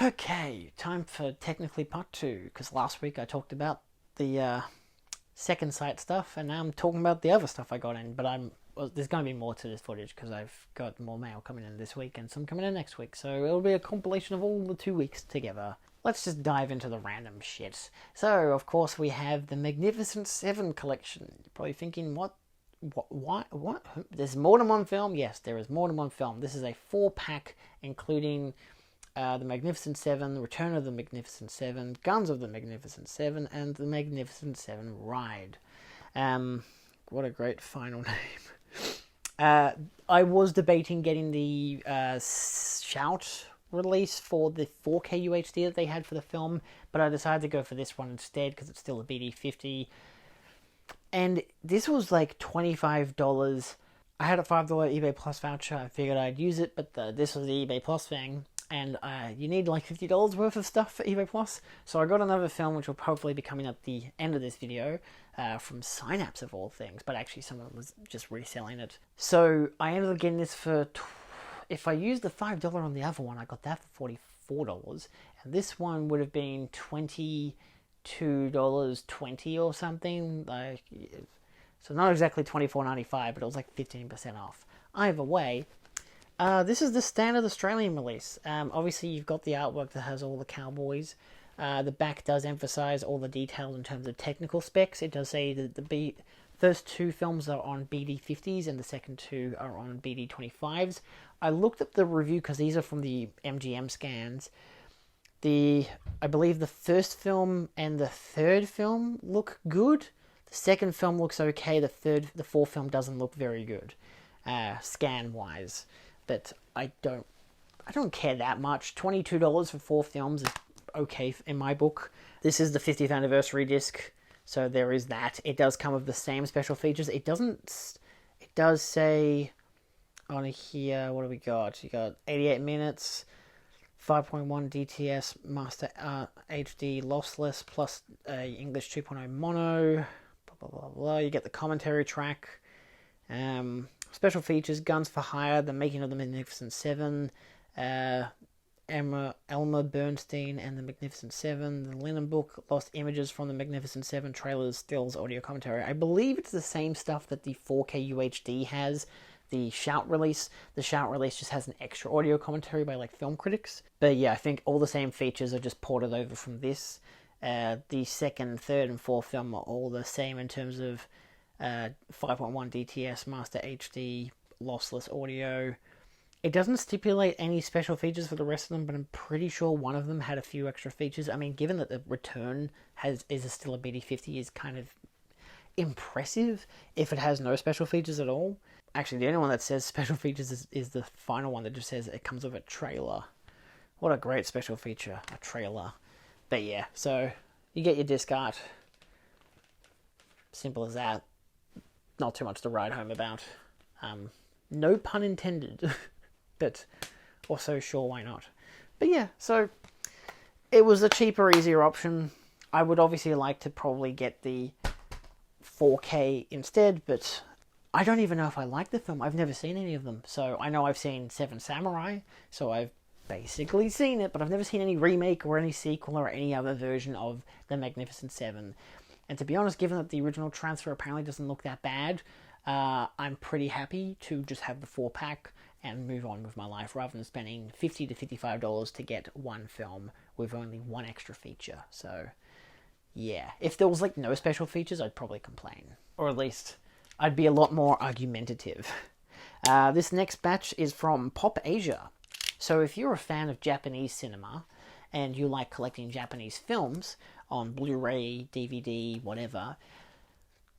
Okay, time for technically part two, because last week I talked about the second sight stuff, and now I'm talking about the other stuff I got in, but there's going to be more to this footage, because I've got more mail coming in this week, and some coming in next week, so it'll be a compilation of all the 2 weeks together. Let's just dive into the random shit. So, of course, we have the Magnificent Seven collection. You're probably thinking, what? There's more than one film? Yes, there is more than one film. This is a 4-pack, including the Magnificent Seven, Return of the Magnificent Seven, Guns of the Magnificent Seven, and the Magnificent Seven Ride. What a great final name. I was debating getting the Shout release for the 4K UHD that they had for the film, but I decided to go for this one instead because it's still a BD50. And this was like $25. I had a $5 eBay Plus voucher. I figured I'd use it, but this was the eBay Plus thing. And you need like $50 worth of stuff for eBay Plus. So I got another film, which will hopefully be coming at the end of this video, from Synapse of all things. But actually someone was just reselling it. So I ended up getting this for... If I used the $5 on the other one, I got that for $44. And this one would have been $22.20 or something. So not exactly $24.95, but it was like 15% off. Either way... this is the standard Australian release. Obviously, you've got the artwork that has all the cowboys. The back does emphasize all the details in terms of technical specs. It does say that the first 2 films are on BD50s and the second 2 are on BD25s. I looked up the review because these are from the MGM scans. I believe the first film and the third film look good. The second film looks okay. The fourth film doesn't look very good, scan-wise. But I don't care that much. $22 for 4 films is okay in my book. This is the 50th anniversary disc, so there is that. It does come with the same special features. It does say on here, what do we got? You got 88 minutes, 5.1 DTS Master HD lossless plus English 2.0 mono, blah blah blah blah. You get the commentary track. Special features: Guns for Hire, The Making of the Magnificent Seven, Elmer Bernstein and the Magnificent Seven, The Linen Book, Lost Images from the Magnificent Seven, trailers, stills, audio commentary. I believe it's the same stuff that the 4K UHD has, the Shout release. The Shout release just has an extra audio commentary by like film critics. But yeah, I think all the same features are just ported over from this. The second, third, and fourth film are all the same in terms of 5.1 DTS Master HD lossless audio. It doesn't stipulate any special features for the rest of them, but I'm pretty sure one of them had a few extra features. I mean, given that the Return is still a BD50 is kind of impressive if it has no special features at all. Actually, the only one that says special features is the final one that just says it comes with a trailer. What a great special feature, a trailer. But yeah, so you get your disc art. Simple as that. Not too much to write home about. No pun intended. But also, sure, why not? But yeah, so it was a cheaper, easier option. I would obviously like to probably get the 4K instead, but I don't even know if I like the film. I've never seen any of them. So I know I've seen Seven Samurai, so I've basically seen it, but I've never seen any remake or any sequel or any other version of The Magnificent Seven. And to be honest, given that the original transfer apparently doesn't look that bad, I'm pretty happy to just have the 4-pack and move on with my life rather than spending $50 to $55 to get one film with only one extra feature. So, yeah. If there was like no special features, I'd probably complain. Or at least, I'd be a lot more argumentative. This next batch is from Pop Asia. So if you're a fan of Japanese cinema, and you like collecting Japanese films on Blu-ray, DVD, whatever,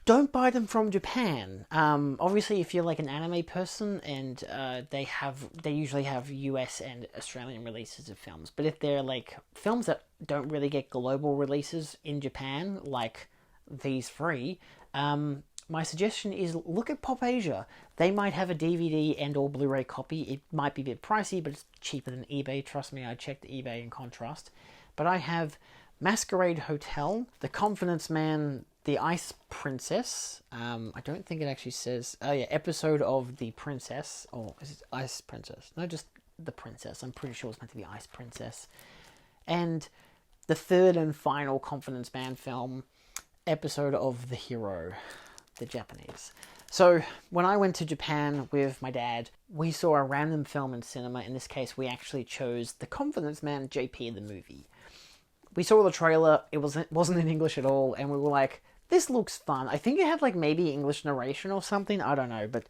don't buy them from Japan. Obviously, if you're like an anime person, and they usually have US and Australian releases of films. But if they're like films that don't really get global releases in Japan, like these 3, my suggestion is look at Pop Asia. They might have a DVD and or Blu-ray copy. It might be a bit pricey, but it's cheaper than eBay. Trust me, I checked eBay in contrast. But I have Masquerade Hotel, The Confidence Man, The Ice Princess. I don't think it actually says... Oh yeah, episode of The Princess. Or is it Ice Princess? No, just The Princess. I'm pretty sure it's meant to be Ice Princess. and the third and final Confidence Man film episode of The Hero, the Japanese. So when I went to Japan with my dad, we saw a random film in cinema. In this case, we actually chose The Confidence Man JP the movie. We saw the trailer, it wasn't in English at all, and we were like, this looks fun. I think it had like maybe English narration or something, I don't know, but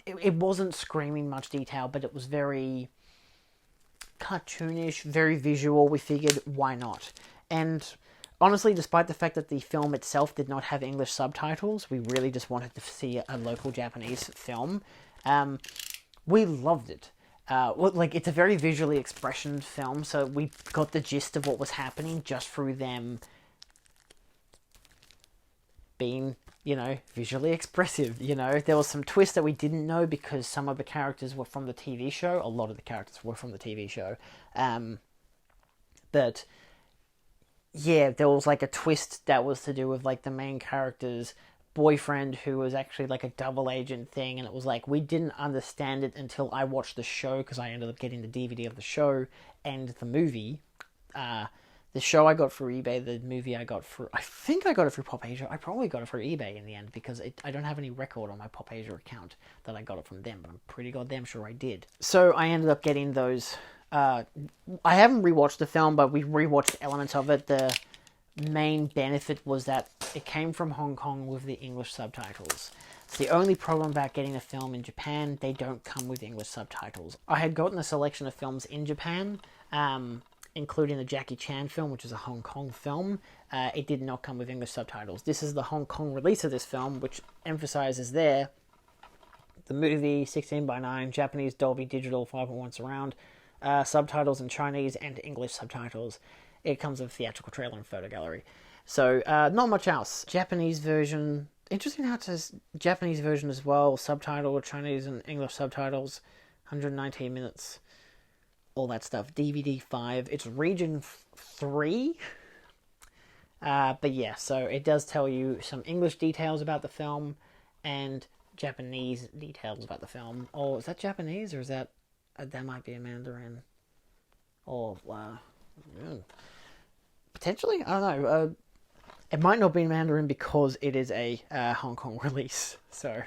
it wasn't screaming much detail, but it was very cartoonish, very visual. We figured, why not? And honestly, despite the fact that the film itself did not have English subtitles, we really just wanted to see a local Japanese film. We loved it. It's a very visually expressioned film, so we got the gist of what was happening just through them being, visually expressive. There was some twists that we didn't know because some of the characters were from the TV show. A lot of the characters were from the TV show. But yeah, there was like a twist that was to do with like the main character's boyfriend, who was actually like a double agent thing, and it was like we didn't understand it until I watched the show, because I ended up getting the DVD of the show and the movie. The show I got through eBay, the movie I think I got it through Pop Asia. I probably got it through eBay in the end, because I don't have any record on my Pop Asia account that I got it from them, but I'm pretty goddamn sure I did. So I ended up getting those. I haven't rewatched the film, but we rewatched elements of it. The main benefit was that it came from Hong Kong with the English subtitles. It's the only problem about getting a film in Japan, they don't come with English subtitles. I had gotten a selection of films in Japan, including the Jackie Chan film, which is a Hong Kong film. It did not come with English subtitles. This is the Hong Kong release of this film, which emphasizes there the movie 16:9, Japanese Dolby Digital 5.1 surround, subtitles in Chinese and English subtitles. It comes with theatrical trailer and photo gallery. So, not much else. Japanese version, interesting how it says Japanese version as well, subtitle, Chinese and English subtitles, 119 minutes, all that stuff. DVD 5, it's region 3. But yeah, so it does tell you some English details about the film and Japanese details about the film. Oh, is that Japanese, or is that might be a Mandarin? Or, potentially? I don't know. It might not be Mandarin because it is a Hong Kong release. So,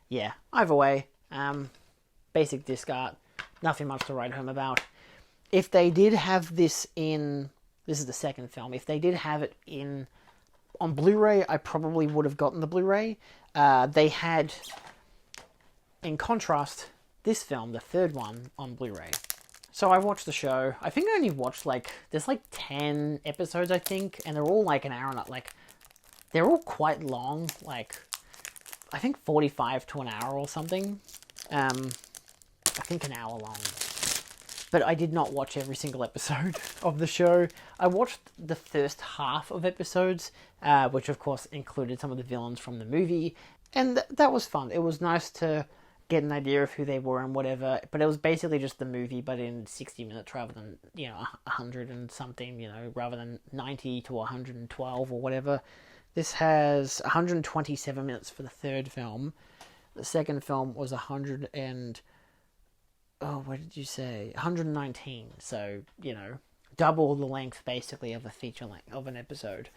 yeah. Either way, basic disc art. Nothing much to write home about. If they did have this in... This is the second film. If they did have it on Blu-ray, I probably would have gotten the Blu-ray. They had, in contrast, this film, the third one, on Blu-ray. So I watched the show. I think I only watched there's 10 episodes, I think, and they're all an hour and they're all quite long, I think 45 to an hour or something. I think an hour long. But I did not watch every single episode of the show. I watched the first half of episodes, which of course included some of the villains from the movie, and that was fun. It was nice to get an idea of who they were and whatever, but it was basically just the movie, but in 60 minutes rather than, 100 and something, rather than 90 to 112 or whatever. This has 127 minutes for the third film. The second film was 100 and... Oh, what did you say? 119. So, double the length, basically, of a feature length of an episode.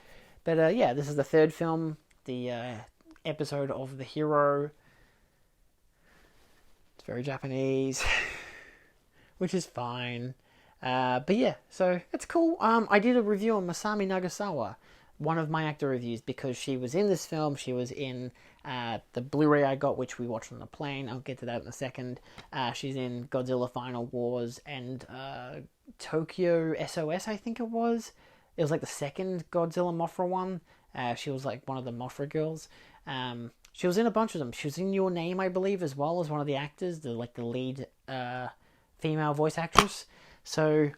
But, yeah, this is the third film, the episode of The Hero. It's very Japanese, which is fine. But, yeah, so it's cool. I did a review on Masami Nagasawa, one of my actor reviews, because she was in this film. She was in the Blu-ray I got, which we watched on the plane. I'll get to that in a second. She's in Godzilla Final Wars and Tokyo SOS, I think it was. It was the second Godzilla Mothra one. She was one of the Mothra girls. She was in a bunch of them. She was in Your Name, I believe, as well as one of the actors, the lead female voice actress. So,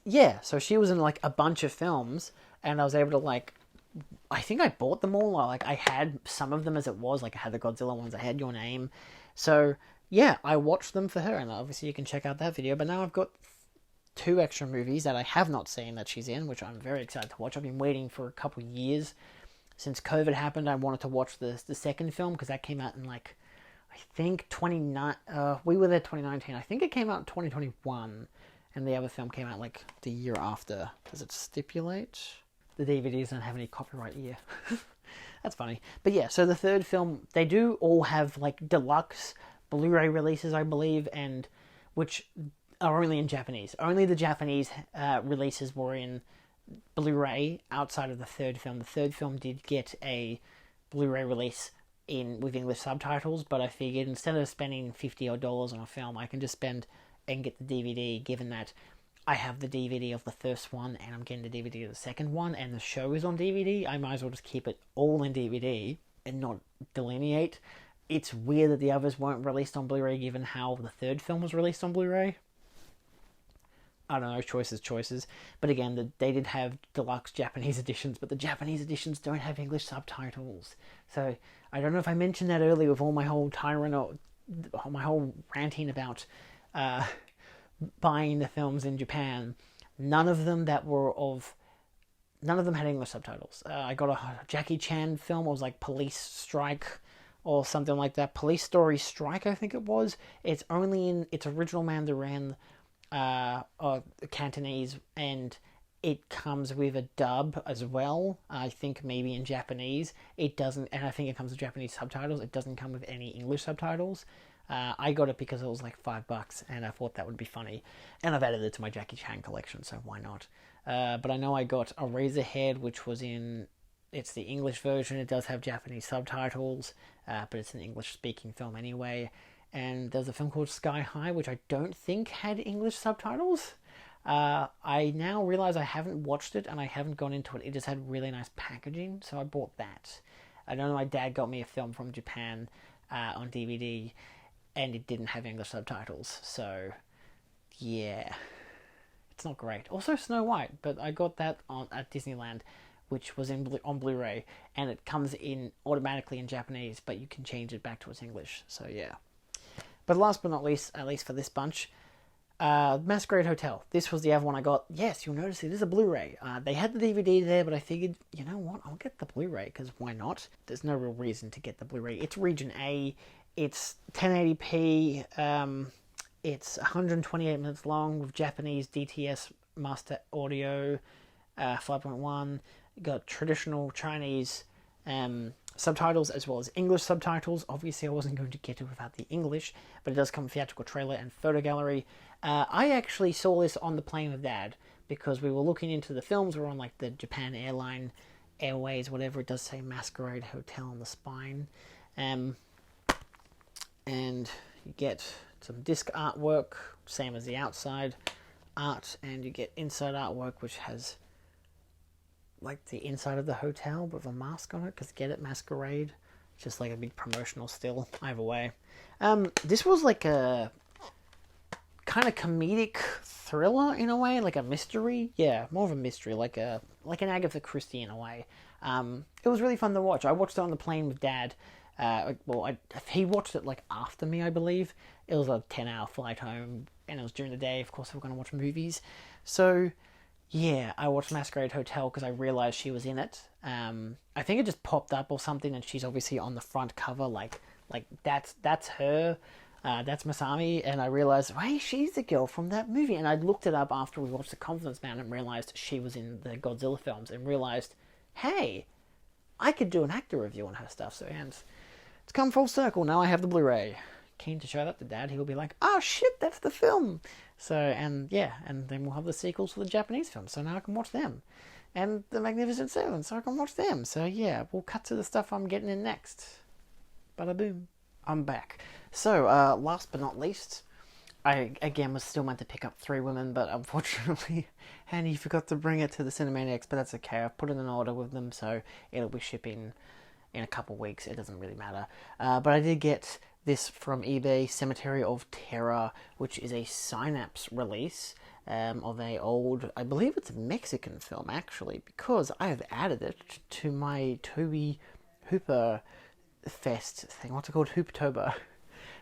yeah, so she was in a bunch of films, and I was able to I think I bought them all. I had some of them as it was. I had the Godzilla ones. I had Your Name. So, yeah, I watched them for her. And obviously you can check out that video. But now I've got 2 extra movies that I have not seen that she's in, which I'm very excited to watch. I've been waiting for a couple of years. Since COVID happened, I wanted to watch the second film, because that came out in, I think, we were there 2019. I think it came out in 2021. and the other film came out like the year after. Does it stipulate? The DVDs don't have any copyright year. That's funny. But yeah, so the third film, they do all have like deluxe Blu-ray releases, I believe, and which are only in Japanese. Only the Japanese releases were in Blu-ray outside of the third film. The third film did get a Blu-ray release with English subtitles, but I figured instead of spending $50 odd on a film, I can just spend and get the DVD, given that I have the DVD of the first one and I'm getting the DVD of the second one and the show is on DVD. I might as well just keep it all in DVD and not delineate. It's weird that the others weren't released on Blu-ray given how the third film was released on Blu-ray. I don't know, choices. But again, they did have deluxe Japanese editions, but the Japanese editions don't have English subtitles. So I don't know if I mentioned that earlier with all my whole my whole ranting about buying the films in Japan. None of them had English subtitles. I got a Jackie Chan film. It was like Police Strike or something like that. Police Story Strike, I think it was. It's only in its original Mandarin, or Cantonese, and it comes with a dub as well. I think maybe in Japanese it doesn't, and I think it comes with Japanese subtitles. It doesn't come with any English subtitles. I got it because it was like $5 and I thought that would be funny, and I've added it to my Jackie Chan collection, so why not? But I know I got Eraserhead, which was it's the English version. It does have Japanese subtitles, but it's an English speaking film anyway. And there's a film called Sky High, which I don't think had English subtitles. I now realize I haven't watched it and I haven't gone into it. It just had really nice packaging, so I bought that. I know my dad got me a film from Japan on DVD, and it didn't have English subtitles, so yeah, it's not great. Also Snow White, but I got that at Disneyland, which was on Blu-ray, and it comes in automatically in Japanese, but you can change it back to its English, so yeah. But last but not least, at least for this bunch, Masquerade Hotel. This was the other one I got. Yes, you'll notice it is a Blu-ray. They had the DVD there, but I figured, you know what, I'll get the Blu-ray, because why not? There's no real reason to get the Blu-ray. It's Region A, it's 1080p, it's 128 minutes long with Japanese DTS Master Audio 5.1. Got traditional Chinese subtitles as well as English subtitles. Obviously, I wasn't going to get it without the English, but it does come with theatrical trailer and photo gallery. I actually saw this on the plane with Dad because we were looking into the films. We were on like the Japan Airways, whatever. It does say Masquerade Hotel on the spine. And you get some disc artwork, same as the outside art, and you get inside artwork, which has like the inside of the hotel with a mask on it, because get it, Masquerade, just like a big promotional still. Either way, this was like a kind of comedic thriller in a way, like a mystery. Yeah, more of a mystery, like an Agatha Christie in a way. It was really fun to watch. I watched it on the plane with Dad. He watched it like after me, I believe. It was a 10-hour flight home, and it was during the day. Of course, we were going to watch movies. So, yeah, I watched Masquerade Hotel because I realized she was in it. I think it just popped up or something, and she's obviously on the front cover. Like that's her. That's Masami, and I realized, hey, she's the girl from that movie. And I looked it up after we watched The Confidence Man and realized she was in the Godzilla films, and realized, hey, I could do an actor review on her stuff. So, and it's come full circle. Now I have the Blu-ray. Keen to show that to Dad. He'll be like, oh shit, that's the film. So, and yeah, and then we'll have the sequels for the Japanese films, so now I can watch them. And the Magnificent Seven, so I can watch them. So yeah, we'll cut to the stuff I'm getting in next. Bada boom. I'm back. So, last but not least, I, again, was still meant to pick up Three Women, but unfortunately, Handy forgot to bring it to the Cinemaniacs, but that's okay. I've put in an order with them, so it'll be shipping in a couple weeks. It doesn't really matter. But I did get this from eBay, Cemetery of Terror, which is a Synapse release of a old, I believe it's a Mexican film, actually, because I have added it to my Toby Hooper Fest thing. What's it called? Hooptober.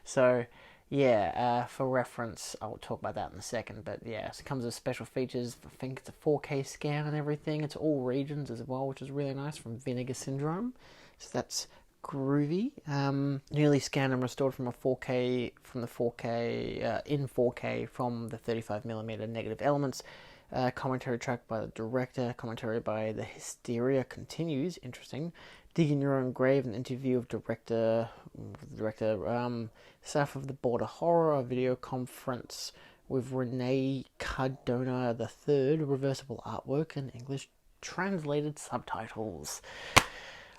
So, yeah, for reference, I'll talk about that in a second, but yeah, it comes with special features. I think it's a 4K scan and everything. It's all regions as well, which is really nice, from Vinegar Syndrome. So that's groovy. Newly scanned and restored from a 4K in 4K from the 35mm negative elements. Commentary track by the director. Commentary by the Hysteria continues. Interesting. Digging Your Own Grave, an interview of director. South of the Border Horror, a video conference with Renee Cardona III, reversible artwork and English translated subtitles.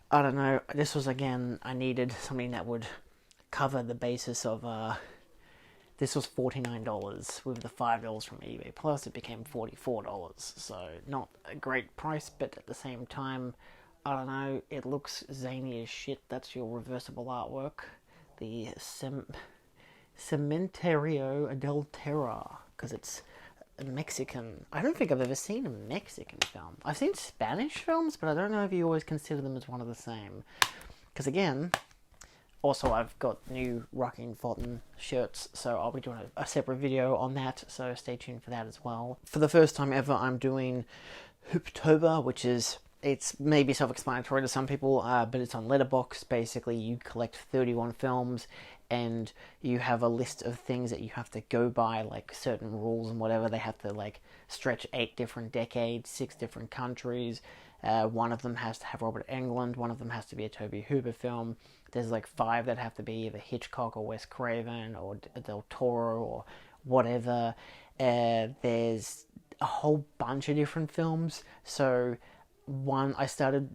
I don't know, this was, again, I needed something that would cover the basis of, this was $49 with the $5 from eBay, plus it became $44, so not a great price, but at the same time, I don't know, it looks zany as shit. That's your reversible artwork. The Cementerio del Terror, because it's Mexican. I don't think I've ever seen a Mexican film. I've seen Spanish films, but I don't know if you always consider them as one of the same. Because again, also I've got new Rocking Fulton shirts, so I'll be doing a separate video on that, so stay tuned for that as well. For the first time ever, I'm doing Hooptober, which is, it's maybe self-explanatory to some people, but it's on Letterboxd. Basically, you collect 31 films, and you have a list of things that you have to go by, like certain rules and whatever. They have to like stretch 8 different decades, 6 different countries. One of them has to have Robert Englund. One of them has to be a Tobe Hooper film. There's like 5 that have to be either Hitchcock or Wes Craven or Del Toro or whatever. There's a whole bunch of different films. So I started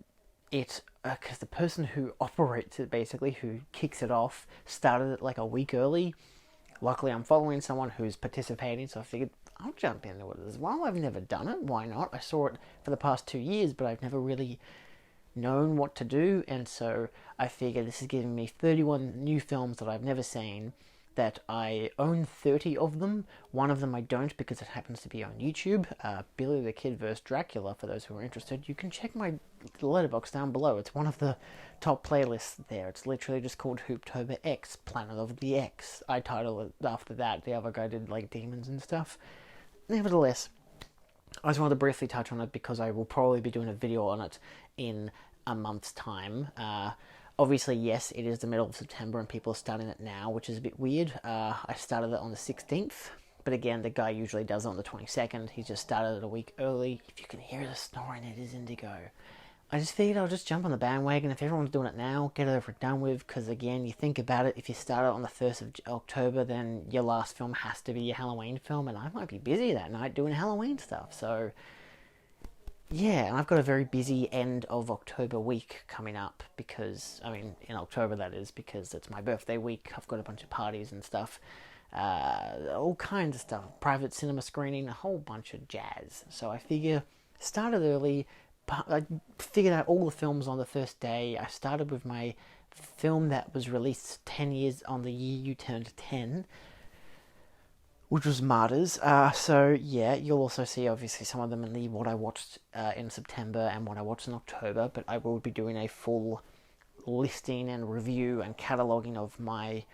it because the person who operates it, basically, who kicks it off, started it like a week early. Luckily, I'm following someone who's participating, so I figured I'll jump into it as well. I've never done it. Why not? I saw it for the past 2 years, but I've never really known what to do, and so I figured this is giving me 31 new films that I've never seen, that I own 30 of them. One of them I don't because it happens to be on YouTube. Billy the Kid vs. Dracula, for those who are interested. You can check my Letterboxd down below. It's one of the top playlists there. It's literally just called Hooptober X, Planet of the X. I titled it after that. The other guy did like demons and stuff. Nevertheless, I just wanted to briefly touch on it because I will probably be doing a video on it in a month's time. Obviously, yes, it is the middle of September and people are starting it now, which is a bit weird. I started it on the 16th, but again, the guy usually does it on the 22nd. He just started it a week early. If you can hear the snoring, it is Indigo. I just figured I'll just jump on the bandwagon. If everyone's doing it now, get it over and done with, because again, you think about it, if you start it on the 1st of October, then your last film has to be your Halloween film, and I might be busy that night doing Halloween stuff, so yeah, and I've got a very busy end of October week coming up because, I mean, in October that is, because it's my birthday week. I've got a bunch of parties and stuff, all kinds of stuff, private cinema screening, a whole bunch of jazz. So I figure, started early, I figured out all the films on the first day. I started with my film that was released 10 years on the year you turned 10, which was Martyrs. So yeah, you'll also see obviously some of them in the what I watched in September and what I watched in October, but I will be doing a full listing and review and cataloguing of my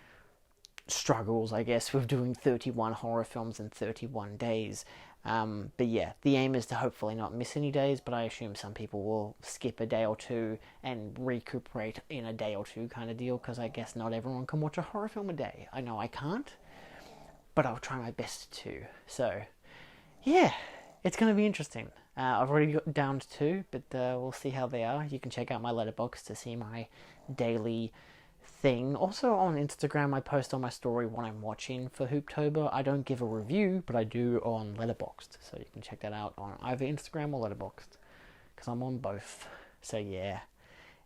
struggles, I guess, with doing 31 horror films in 31 days. But yeah, the aim is to hopefully not miss any days, but I assume some people will skip a day or two and recuperate in a day or two kind of deal, because I guess not everyone can watch a horror film a day. I know I can't, but I'll try my best to. So, yeah, it's going to be interesting. I've already got down to 2, but we'll see how they are. You can check out my Letterboxd to see my daily thing. Also on Instagram, I post on my story what I'm watching for Hooptober. I don't give a review, but I do on Letterboxd, so you can check that out on either Instagram or Letterboxd, because I'm on both. So yeah.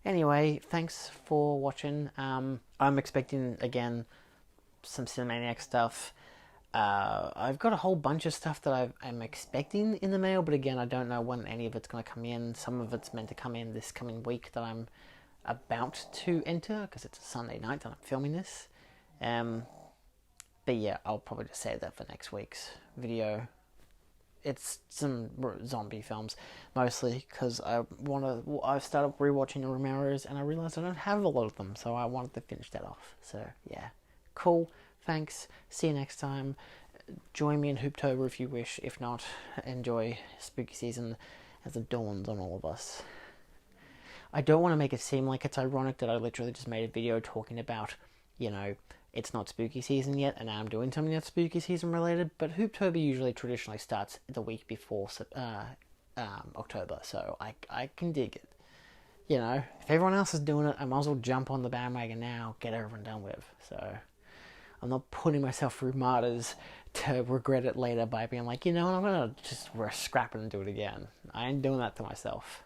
Anyway, thanks for watching. I'm expecting, again, some Cinemaniac stuff. I've got a whole bunch of stuff that I'm expecting in the mail, but again, I don't know when any of it's going to come in. Some of it's meant to come in this coming week that I'm about to enter, because it's a Sunday night that I'm filming this. But yeah, I'll probably just save that for next week's video. It's some zombie films, mostly, because I started rewatching the Romeros, and I realized I don't have a lot of them, so I wanted to finish that off. So yeah, cool. Thanks. See you next time. Join me in Hooptober if you wish. If not, enjoy spooky season as it dawns on all of us. I don't want to make it seem like it's ironic that I literally just made a video talking about, you know, it's not spooky season yet, and now I'm doing something that's spooky season related, but Hooptober usually traditionally starts the week before October, so I can dig it. You know, if everyone else is doing it, I might as well jump on the bandwagon now, get everyone done with. So I'm not putting myself through martyrs to regret it later by being like, you know what, I'm going to just scrap it and do it again. I ain't doing that to myself.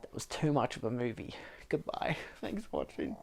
That was too much of a movie. Goodbye. Thanks for watching.